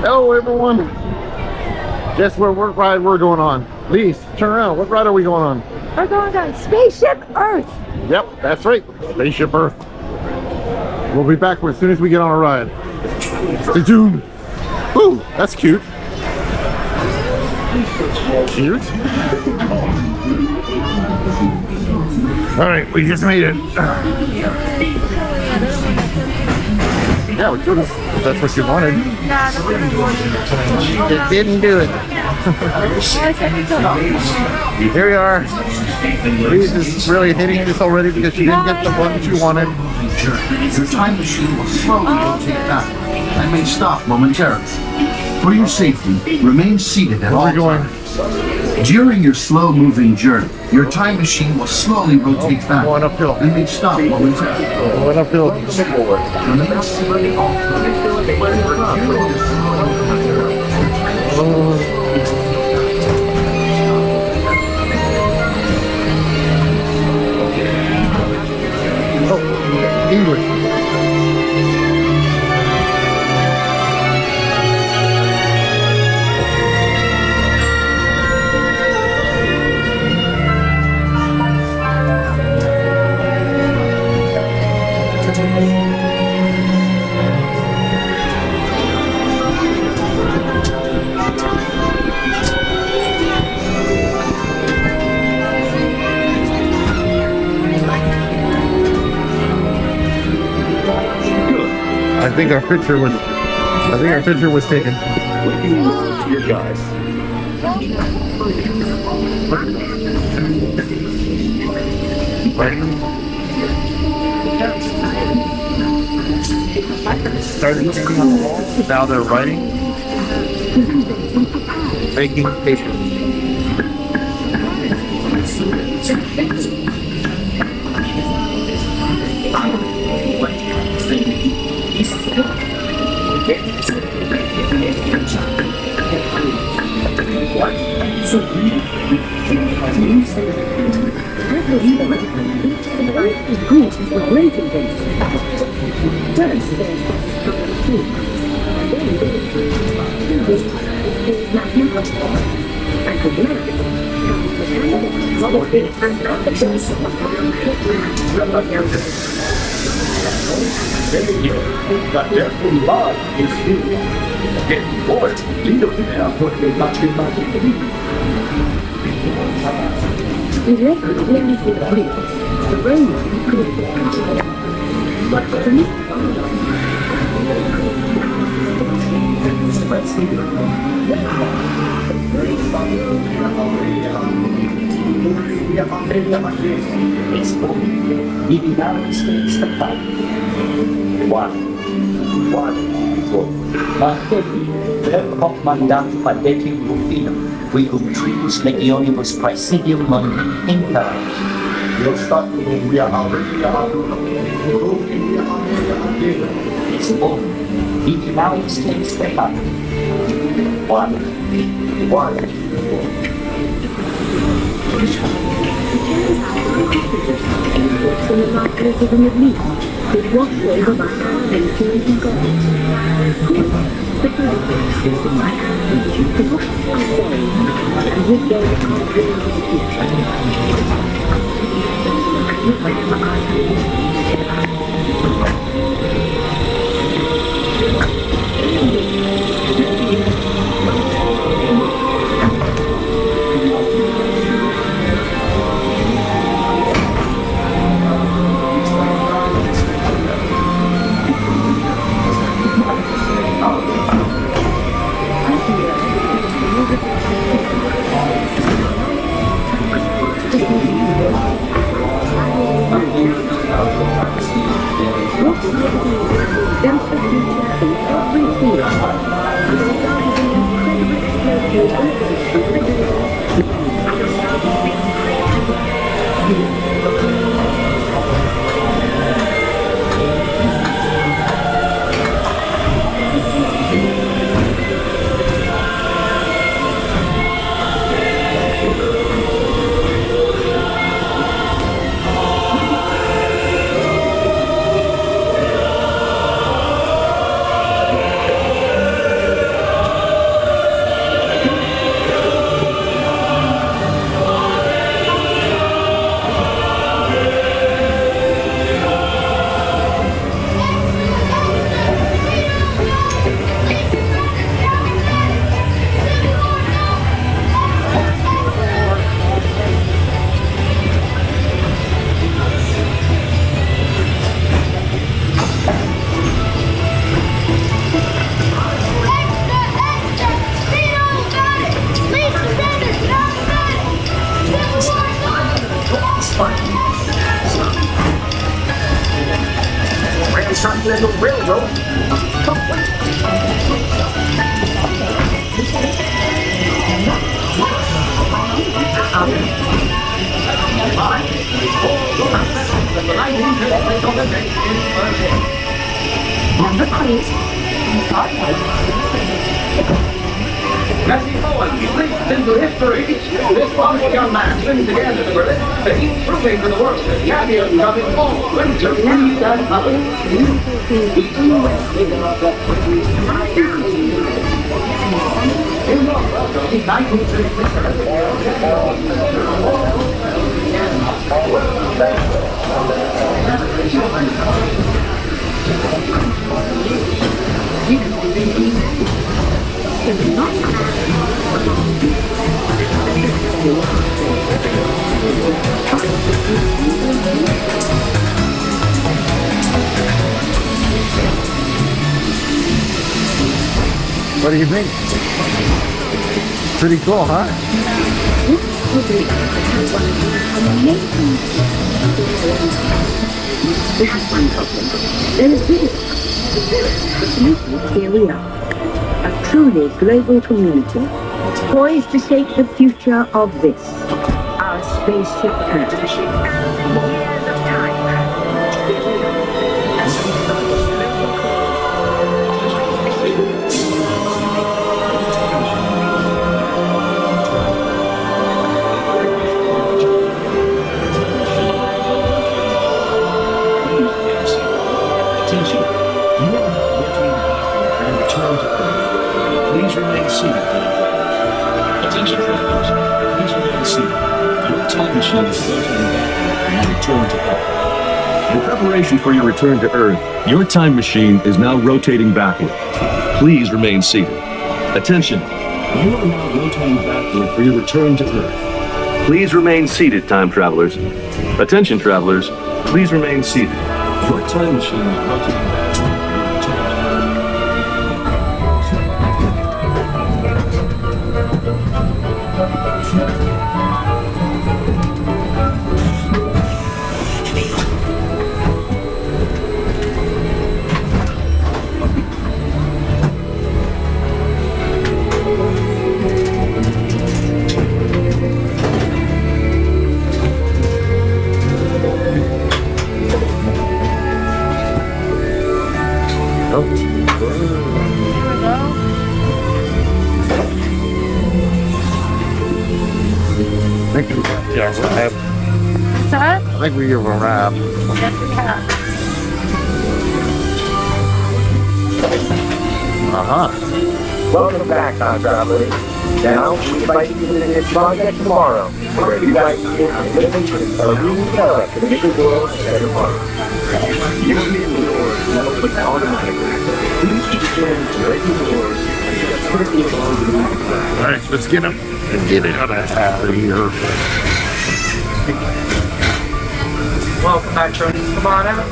Hello everyone. Guess what ride we're going on? Lise, turn around. What ride are we going on? We're going on Spaceship Earth. Yep, that's right. Spaceship Earth. We'll be back as soon as we get on a ride. Stay tuned. Ooh, that's cute. Cute. All right, we just made it. Yeah, we could have. If that's what you wanted. It didn't do it. Here we are. Louise is really hating this already because she didn't get the one she wanted. Your time machine will slowly rotate back and may stop momentarily. For your safety, remain seated at all times. During your slow-moving journey, your time machine will slowly rotate back Going uphill. and may stop momentarily. Going uphill. Oh, English. I think our picture was taken. Here, guys. Now they're writing, making papers. Mandato Padeti Rufino, we contribute legionibus praesidium non impera. Lo Stato via United States Department. One. National Railroad complete. Number please. As he forward, he leaps into history. This wonderful young man swings again to the Berlin, proving to the world the champion of his own winter breed and color. What do you think? Pretty cool, huh? We have one problem. There is this. Here we are. A truly global community poised to shape the future of this, our spaceship Earth. Please remain seated. Attention travelers, please remain seated. Your time machine is rotating back and return to Earth. In preparation for your return to Earth, your time machine is now rotating backward. Please remain seated. Attention, you are now rotating backward for your return to Earth. Please remain seated, time travelers. Attention travelers, please remain seated. Your time machine is rotating backward. I think we give a wrap. What's that? I think we give a wrap. Yes, we have. Welcome back, time travelers. Now, we invite you to visit Project Tomorrow, where you guys can get information of redevelop the bigger world and better world. You will be in the doors that open automatically. Please keep turning to regular doors and get quickly along the moving track. All right, let's get him and get it out of here. Welcome back, Tony. Come on out.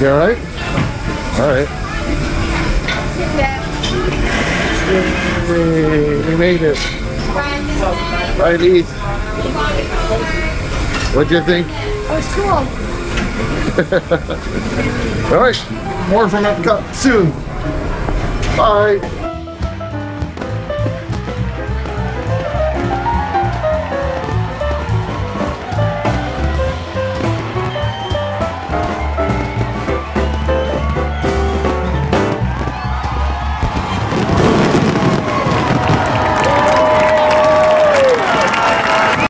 You all right? All right. Yay, we made it. Right, Eve. What'd you think? It was cool. All right, more from Epcot soon. Bye.